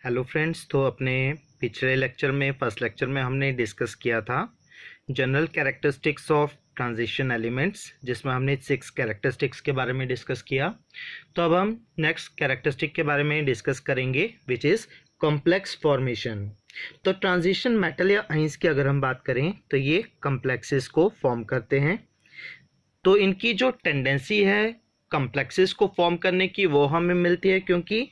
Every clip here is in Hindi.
हेलो फ्रेंड्स, तो अपने पिछले लेक्चर में फर्स्ट लेक्चर में हमने डिस्कस किया था general characteristics of transition elements, जिसमें हमने 6 कैरेक्टरिस्टिक्स के बारे में डिस्कस किया। तो अब हम नेक्स्ट कैरेक्टरिस्टिक के बारे में डिस्कस करेंगे विच इज़ कॉम्प्लेक्स फॉर्मेशन। तो ट्रांजिशन मेटल या आइंस की अगर हम बात करें तो ये कॉम्प्लेक्सेस को फॉर्म करते हैं। तो इनकी जो टेंडेंसी है कॉम्प्लेक्सेस को फॉर्म करने की वो हमें मिलती है क्योंकि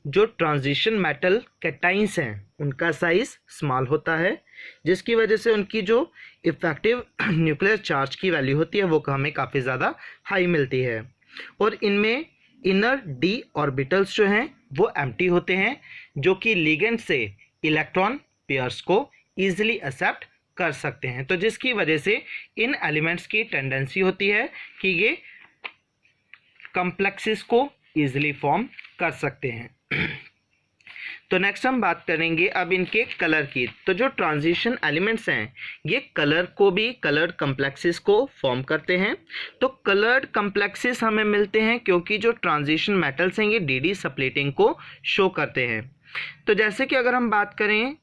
जो ट्रांजिशन मेटल कैटाइंस हैं उनका साइज स्मॉल होता है, जिसकी वजह से उनकी जो इफेक्टिव न्यूक्लियर चार्ज की वैल्यू होती है वो हमें काफ़ी ज़्यादा हाई मिलती है। और इनमें इनर डी ऑर्बिटल्स जो हैं वो एम्प्टी होते हैं, जो कि लिगेंड से इलेक्ट्रॉन पेयर्स को ईजिली एक्सेप्ट कर सकते हैं। तो जिसकी वजह से इन एलिमेंट्स की टेंडेंसी होती है कि ये कॉम्प्लेक्सेस को ईजिली फॉर्म कर सकते हैं। तो नेक्स्ट हम बात करेंगे अब इनके कलर की। तो जो ट्रांजिशन एलिमेंट्स हैं ये कलर को भी कलर्ड कॉम्प्लेक्सेस को फॉर्म करते हैं। तो कलर्ड कॉम्प्लेक्सेस हमें मिलते हैं क्योंकि जो ट्रांजिशन मेटल्स हैं ये डी सप्लिटिंग को शो करते हैं। तो जैसे कि अगर हम बात करें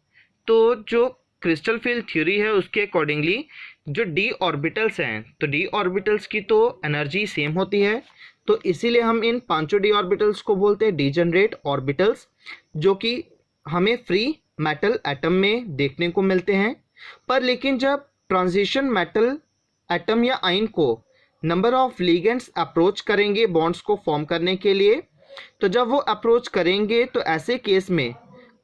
तो जो क्रिस्टल फील्ड थ्योरी है उसके अकॉर्डिंगली जो डी ऑर्बिटल्स हैं तो डी ऑर्बिटल्स की तो एनर्जी सेम होती है, तो इसीलिए हम इन पांचों डी ऑर्बिटल्स को बोलते हैं डीजेनरेट ऑर्बिटल्स, जो कि हमें फ्री मेटल एटम में देखने को मिलते हैं। पर लेकिन जब ट्रांजिशन मेटल एटम या आयन को नंबर ऑफ लिगेंड्स अप्रोच करेंगे बॉन्ड्स को फॉर्म करने के लिए, तो जब वो अप्रोच करेंगे तो ऐसे केस में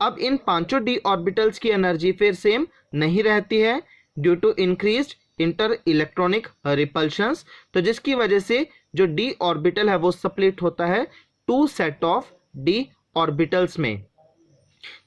अब इन पांचों डी ऑर्बिटल्स की एनर्जी फिर सेम नहीं रहती है due to increased inter electronic repulsions. तो जिसकी वजह से जो डी ऑर्बिटल है वो स्प्लिट होता है 2 सेट ऑफ डी ऑर्बिटल्स में।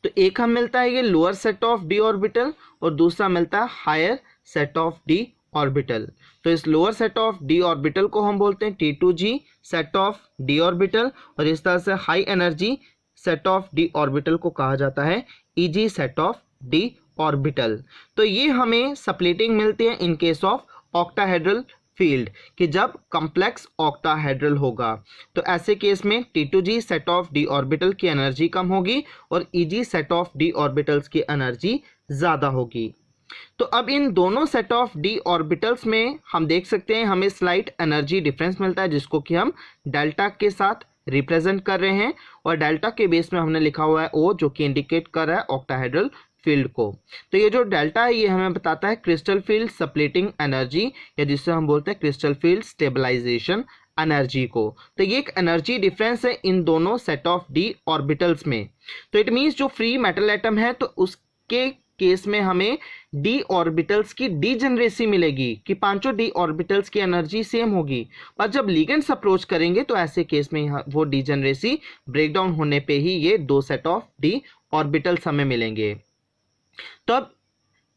तो एक हम मिलता है ये lower set of D orbital और दूसरा मिलता है higher set of D orbital. तो इस lower set of D orbital को हम बोलते हैं T2G set of D orbital, और इस तरह से high energy set of D orbital को कहा जाता है EG set of D orbital. तो ये हमें स्प्लिटिंग मिलती है in case of octahedral field, कि जब कॉम्प्लेक्स ऑक्टाहेड्रल होगा तो ऐसे केस में T2G set of D orbital की एनर्जी कम होगी और EG set of D orbitals की एनर्जी ज़्यादा होगी। तो अब इन दोनों सेट ऑफ डी ऑर्बिटल्स में हम देख सकते हैं हमें स्लाइट एनर्जी डिफरेंस मिलता है, जिसको कि हम डेल्टा के साथ रिप्रेजेंट कर रहे हैं, और डेल्टा के बेस में हमने लिखा हुआ है O, जो कि इंडिकेट कर रहा है ऑक्टाहेड्रल फील्ड को। तो ये जो डेल्टा है ये हमें बताता है क्रिस्टल फील्ड स्प्लिटिंग एनर्जी, या जिसे हम बोलते हैं क्रिस्टल फील्ड स्टेबलाइजेशन एनर्जी को। तो ये एक एनर्जी डिफरेंस है इन दोनों सेट ऑफ डी ऑर्बिटल्स में। तो इट मीन्स जो फ्री मेटल एटम है तो उसके केस में हमें डी ऑर्बिटल्स की डीजेनरेसी मिलेगी कि पांचों डी ऑर्बिटल्स की एनर्जी सेम होगी, पर जब लिगेंड्स अप्रोच करेंगे तो ऐसे केस में वो डीजेनरेसी ब्रेकडाउन होने पे ही ये 2 सेट ऑफ डी ऑर्बिटल्स हमें मिलेंगे। तो अब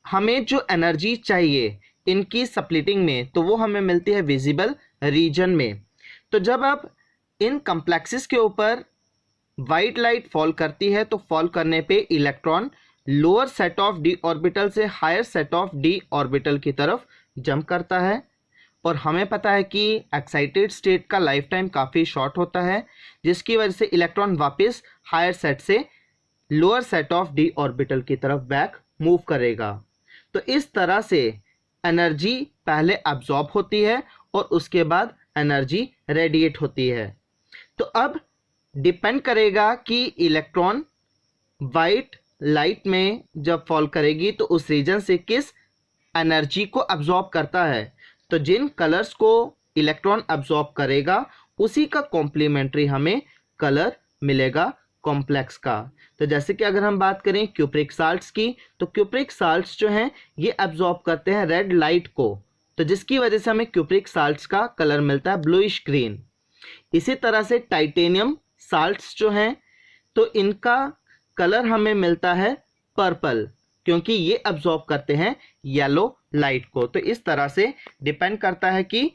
हमें जो एनर्जी चाहिए इनकी स्प्लिटिंग में तो वो हमें मिलती है विजिबल रीजन में। तो जब अब इन कॉम्प्लेक्सेस के ऊपर वाइट लाइट फॉल करती है तो फॉल करने पे electron lower set of D orbital से higher set of D orbital की तरफ जंप करता है, और हमें पता है कि एक्साइटेड स्टेट का लाइफ टाइम काफ़ी शॉर्ट होता है, जिसकी वजह से इलेक्ट्रॉन वापस हायर सेट से lower set of D orbital की तरफ बैक मूव करेगा। तो इस तरह से एनर्जी पहले अब्जॉर्ब होती है और उसके बाद एनर्जी रेडिएट होती है। तो अब डिपेंड करेगा कि इलेक्ट्रॉन वाइट लाइट में जब फॉल करेगी तो उस रीजन से किस एनर्जी को अब्जॉर्ब करता है। तो जिन कलर्स को इलेक्ट्रॉन अब्जॉर्ब करेगा उसी का कॉम्प्लीमेंट्री हमें कलर मिलेगा कॉम्प्लेक्स का। तो जैसे कि अगर हम बात करें क्यूप्रिक साल्ट्स की, तो क्यूप्रिक साल्ट्स जो हैं ये अब्जॉर्ब करते हैं रेड लाइट को, तो जिसकी वजह से हमें क्यूप्रिक साल्ट्स का कलर मिलता है ब्लूइश ग्रीन। इसी तरह से टाइटेनियम साल्ट्स जो हैं तो इनका कलर हमें मिलता है पर्पल, क्योंकि ये अब्जॉर्ब करते हैं येलो लाइट को। तो इस तरह से डिपेंड करता है कि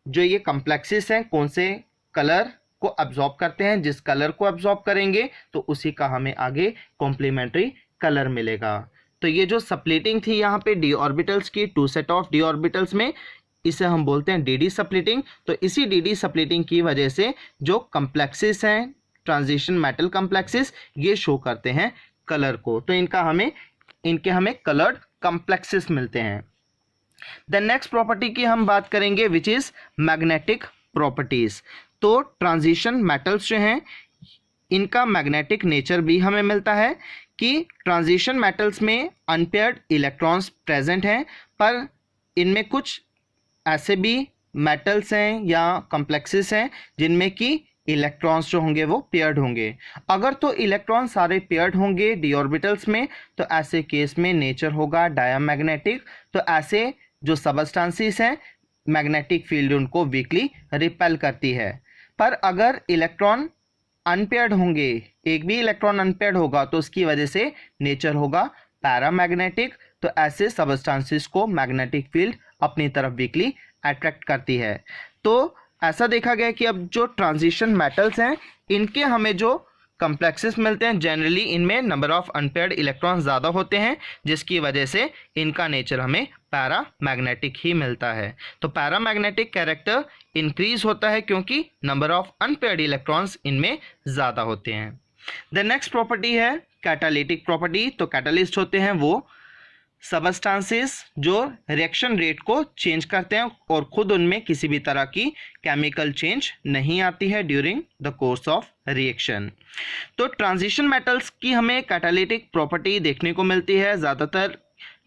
जो ये कॉम्प्लेक्सेस हैं कौन से कलर को अब्जॉर्ब करते हैं। जिस कलर को अब्जॉर्ब करेंगे तो उसी का हमें आगे कॉम्प्लीमेंट्री कलर मिलेगा। तो ये जो स्प्लिटिंग थी यहाँ पे डी ऑर्बिटल्स की 2 सेट ऑफ डी ऑर्बिटल्स में, इसे हम बोलते हैं डी स्प्लिटिंग। तो इसी डी स्प्लिटिंग की वजह से जो कॉम्प्लेक्सेस हैं ट्रांजिशन मेटल कॉम्प्लेक्सेस ये शो करते हैं कलर को, तो इनके हमें कलर्ड कॉम्प्लेक्सेस मिलते हैं। द नेक्स्ट प्रॉपर्टी की हम बात करेंगे विच इज मैग्नेटिक प्रॉपर्टीज। तो ट्रांजिशन मेटल्स जो हैं इनका मैग्नेटिक नेचर भी हमें मिलता है कि ट्रांजिशन मेटल्स में अनपेयर्ड इलेक्ट्रॉन्स प्रेजेंट हैं, पर इनमें कुछ ऐसे भी मेटल्स हैं या कॉम्प्लेक्सेस हैं जिनमें कि इलेक्ट्रॉन्स जो होंगे वो पेयर्ड होंगे। अगर तो इलेक्ट्रॉन सारे पेयर्ड होंगे डी ऑर्बिटल्स में, तो ऐसे केस में नेचर होगा डायमैग्नेटिक। तो ऐसे जो सबस्टेंसेस हैं मैग्नेटिक फील्ड उनको वीकली रिपेल करती है। पर अगर इलेक्ट्रॉन अनपेयर्ड होंगे, एक भी इलेक्ट्रॉन अनपेयर्ड होगा, तो उसकी वजह से नेचर होगा पैरामैग्नेटिक। तो ऐसे सबस्टेंसेस को मैग्नेटिक फील्ड अपनी तरफ वीकली अट्रैक्ट करती है। तो ऐसा देखा गया कि अब जो ट्रांजिशन मेटल्स हैं इनके हमें जो कॉम्प्लेक्सेस मिलते हैं जनरली इनमें नंबर ऑफ अनपेयर्ड इलेक्ट्रॉन ज़्यादा होते हैं, जिसकी वजह से इनका नेचर हमें पैरामैग्नेटिक ही मिलता है। तो पैरामैग्नेटिक कैरेक्टर इंक्रीज होता है क्योंकि नंबर ऑफ अनपेयर्ड इलेक्ट्रॉन्स इनमें ज़्यादा होते हैं। द नेक्स्ट प्रॉपर्टी है कैटालिटिक प्रॉपर्टी। तो कैटलिस्ट होते हैं वो सबस्टेंसेस जो रिएक्शन रेट को चेंज करते हैं और खुद उनमें किसी भी तरह की केमिकल चेंज नहीं आती है during the course of reaction. तो ट्रांजिशन मेटल्स की हमें कैटालिटिक प्रॉपर्टी देखने को मिलती है। ज़्यादातर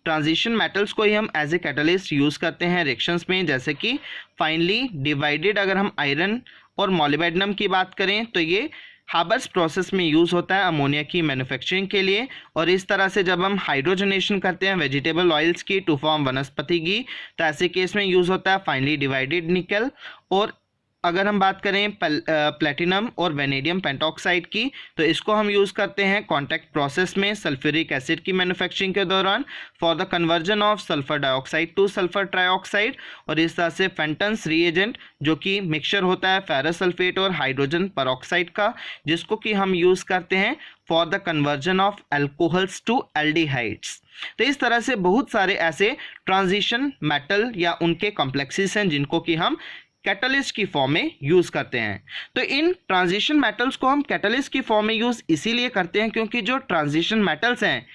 ट्रांजिशन मेटल्स को ही हम एज ए कैटलिस्ट यूज़ करते हैं रिएक्शंस में, जैसे कि फाइनली डिवाइडेड अगर हम आयरन और मोलिब्डेनम की बात करें तो ये हाबर्स प्रोसेस में यूज़ होता है अमोनिया की मैन्युफैक्चरिंग के लिए। और इस तरह से जब हम हाइड्रोजनेशन करते हैं वेजिटेबल ऑयल्स की टू फॉर्म वनस्पति घी, तो ऐसे केस में यूज़ होता है फाइनली डिवाइडेड निकल। और अगर हम बात करें प्लेटिनम और वेनेडियम पेंटॉक्साइड की, तो इसको हम यूज़ करते हैं कॉन्टैक्ट प्रोसेस में सल्फ्यूरिक एसिड की मैन्युफैक्चरिंग के दौरान for the conversion of sulphur dioxide two sulphur trioxide. और इस तरह से फेंटन्स रिएजेंट जो कि मिक्सचर होता है फेरस सल्फेट और हाइड्रोजन परऑक्साइड का, जिसको कि हम यूज़ करते हैं for the conversion of alcohols to aldehydes. तो इस तरह से बहुत सारे ऐसे ट्रांजिशन मेटल या उनके कॉम्प्लेक्सेस हैं जिनको कि हम कैटलिस्ट की फॉर्म में यूज करते हैं। तो इन ट्रांजिशन मेटल्स को हम कैटलिस्ट की फॉर्म में यूज इसीलिए करते हैं क्योंकि जो ट्रांजिशन मेटल्स हैं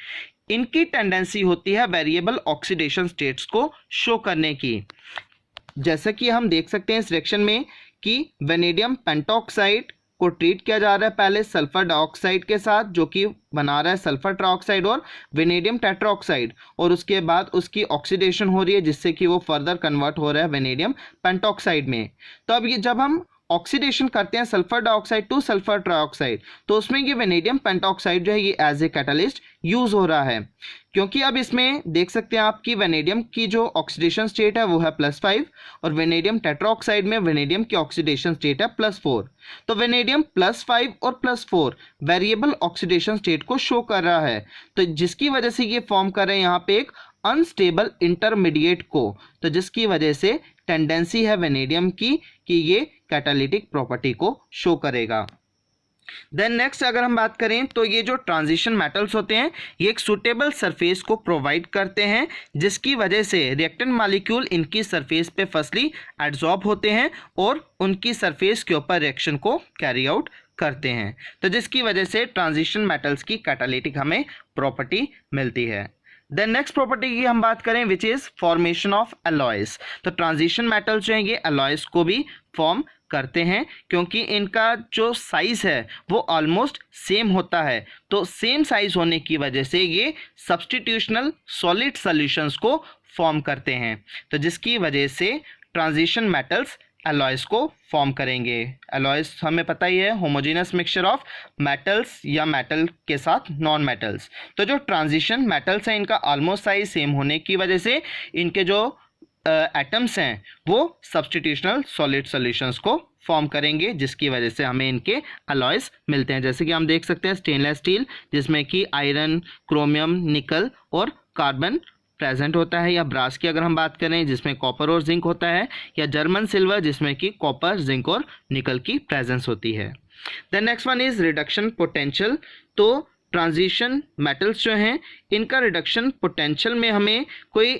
इनकी टेंडेंसी होती है वेरिएबल ऑक्सीडेशन स्टेट्स को शो करने की। जैसा कि हम देख सकते हैं इस रिएक्शन में कि वेनेडियम पेंटॉक्साइड को ट्रीट किया जा रहा है पहले सल्फर डाइऑक्साइड के साथ, जो कि बना रहा है सल्फर ट्राइऑक्साइड और वेनेडियम टेट्राऑक्साइड, और उसके बाद उसकी ऑक्सीडेशन हो रही है जिससे कि वो फर्दर कन्वर्ट हो रहा है वेनेडियम पेंटॉक्साइड में। तो अब ये जब हम ऑक्सीडेशन करते हैं sulphur dioxide two sulphur trioxide, तो उसमें ये वेनेडियम पेंटॉक्साइड जो है ये एज ए कैटलिस्ट यूज हो रहा है, क्योंकि अब इसमें देख सकते हैं आप कि वेनेडियम की जो ऑक्सीडेशन स्टेट है वो है +5 और वेनेडियम टेट्राऑक्साइड में वेनेडियम की ऑक्सीडेशन स्टेट है +4। तो वेनेडियम +5 और +4 वेरिएबल ऑक्सीडेशन स्टेट को शो कर रहा है, तो जिसकी वजह से ये फॉर्म कर रहे हैं यहाँ पे एक अनस्टेबल इंटरमीडिएट को, तो जिसकी वजह से टेंडेंसी है वेनेडियम की कि ये कैटालिटिक प्रॉपर्टी को शो करेगा। देन नेक्स्ट अगर हम बात करें तो ये जो ट्रांजिशन मेटल्स होते हैं ये एक सूटेबल सरफेस को प्रोवाइड करते हैं, जिसकी वजह से रिएक्टेंट मॉलिक्यूल इनकी सरफेस पे फर्स्टली एड्सॉर्ब होते हैं और उनकी सरफेस के ऊपर रिएक्शन को कैरी आउट करते हैं, तो जिसकी वजह से ट्रांजिशन मेटल्स की कैटालिटिक हमें प्रॉपर्टी मिलती है। देन नेक्स्ट प्रॉपर्टी की हम बात करें which is formation of alloys. तो ट्रांजिशन मेटल्स जो हैं ये अलॉयज को भी फॉर्म करते हैं क्योंकि इनका जो साइज है वो ऑलमोस्ट सेम होता है, तो सेम साइज होने की वजह से ये सब्स्टिट्यूशनल सॉलिड सॉल्यूशंस को फॉर्म करते हैं, तो जिसकी वजह से ट्रांजिशन मेटल्स अलॉयज को फॉर्म करेंगे। अलॉयज हमें पता ही है होमोजेनस मिक्सचर ऑफ मेटल्स या मेटल के साथ नॉन मेटल्स। तो जो ट्रांजिशन मेटल्स हैं इनका ऑलमोस्ट साइज सेम होने की वजह से इनके जो एटम्स हैं वो सब्स्टिट्यूशनल सॉलिड सॉल्यूशंस को फॉर्म करेंगे, जिसकी वजह से हमें इनके अलॉयज मिलते हैं। जैसे कि हम देख सकते हैं स्टेनलेस स्टील जिसमें कि आयरन, क्रोमियम, निकल और कार्बन प्रेजेंट होता है, या ब्रास की अगर हम बात करें जिसमें कॉपर और जिंक होता है, या जर्मन सिल्वर जिसमें कि कॉपर, जिंक और निकल की प्रेजेंस होती है। Then next one is reduction potential. तो ट्रांजिशन मेटल्स जो हैं इनका रिडक्शन पोटेंशियल में हमें कोई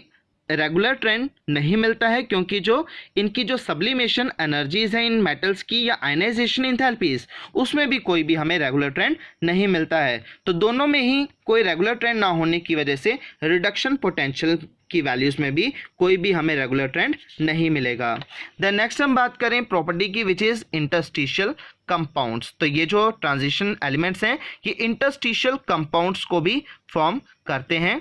रेगुलर ट्रेंड नहीं मिलता है, क्योंकि जो इनकी जो सब्लिमेशन एनर्जीज हैं इन मेटल्स की या आयनाइजेशन इंथैल्पीज, उसमें भी कोई भी हमें रेगुलर ट्रेंड नहीं मिलता है। तो दोनों में ही कोई रेगुलर ट्रेंड ना होने की वजह से रिडक्शन पोटेंशियल की वैल्यूज़ में भी कोई भी हमें रेगुलर ट्रेंड नहीं मिलेगा। देन नेक्स्ट हम बात करें प्रॉपर्टी की, विच इज़ इंटरस्टिशियल कंपाउंड्स। तो ये जो ट्रांजिशन एलिमेंट्स हैं ये इंटरस्टिशियल कंपाउंड्स को भी फॉर्म करते हैं,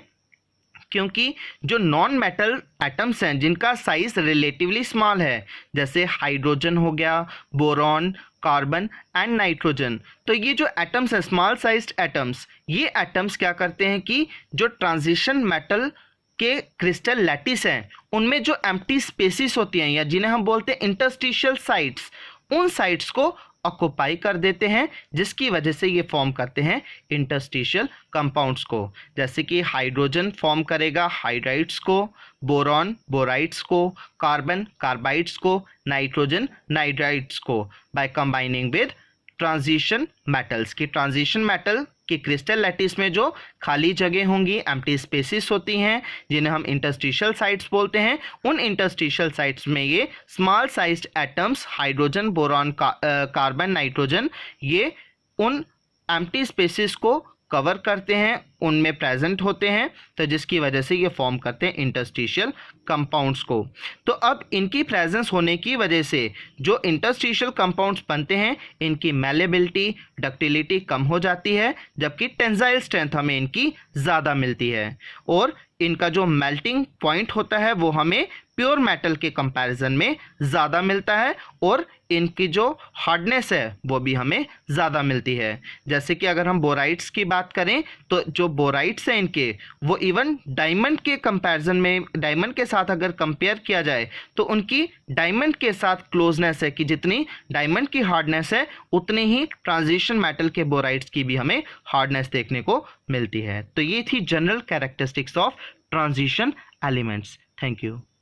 क्योंकि जो नॉन मेटल एटम्स हैं जिनका साइज रिलेटिवली स्मॉल है, जैसे हाइड्रोजन हो गया, बोरॉन, कार्बन एंड नाइट्रोजन, तो ये जो एटम्स हैं स्मॉल साइज्ड एटम्स, ये एटम्स क्या करते हैं कि जो ट्रांजिशन मेटल के क्रिस्टल लैटिस हैं उनमें जो एम्प्टी स्पेसिस होती हैं या जिन्हें हम बोलते हैं इंटरस्टिशियल साइट्स, उन साइट्स को ऑक्युपाई कर देते हैं, जिसकी वजह से ये फॉर्म करते हैं इंटरस्टिशियल कंपाउंड्स को। जैसे कि हाइड्रोजन फॉर्म करेगा हाइड्राइड्स को, बोरॉन बोराइड्स को, कार्बन कार्बाइड्स को, नाइट्रोजन नाइट्राइड्स को, by combining with transition metals. की ट्रांजिशन मेटल कि क्रिस्टल लैटिस में जो खाली जगह होंगी, एम्प्टी स्पेसिस होती हैं, जिन्हें हम इंटरस्टिशियल साइट्स बोलते हैं, उन इंटरस्टिशियल साइट्स में ये small sized atoms hydrogen, boron, carbon, nitrogen, ये उन एम्प्टी स्पेसिस को कवर करते हैं, उनमें प्रेजेंट होते हैं, तो जिसकी वजह से ये फॉर्म करते हैं इंटरस्टिशियल कंपाउंड्स को। तो अब इनकी प्रेजेंस होने की वजह से जो इंटरस्टिशियल कंपाउंड्स बनते हैं इनकी मैलेबिलिटी, डक्टिलिटी कम हो जाती है, जबकि टेंसाइल स्ट्रेंथ हमें इनकी ज़्यादा मिलती है, और इनका जो मेल्टिंग पॉइंट होता है वो हमें प्योर मेटल के कंपैरिजन में ज़्यादा मिलता है, और इनकी जो हार्डनेस है वो भी हमें ज़्यादा मिलती है। जैसे कि अगर हम बोराइड्स की बात करें तो जो बोराइड्स हैं इनके, वो इवन डायमंड के कंपैरिजन में, डायमंड के साथ अगर कंपेयर किया जाए तो उनकी डायमंड के साथ क्लोजनेस है कि जितनी डायमंड की हार्डनेस है उतनी ही ट्रांजिशन मेटल के बोराइड्स की भी हमें हार्डनेस देखने को मिलती है। तो ये थी general characteristics of transition elements. Thank you.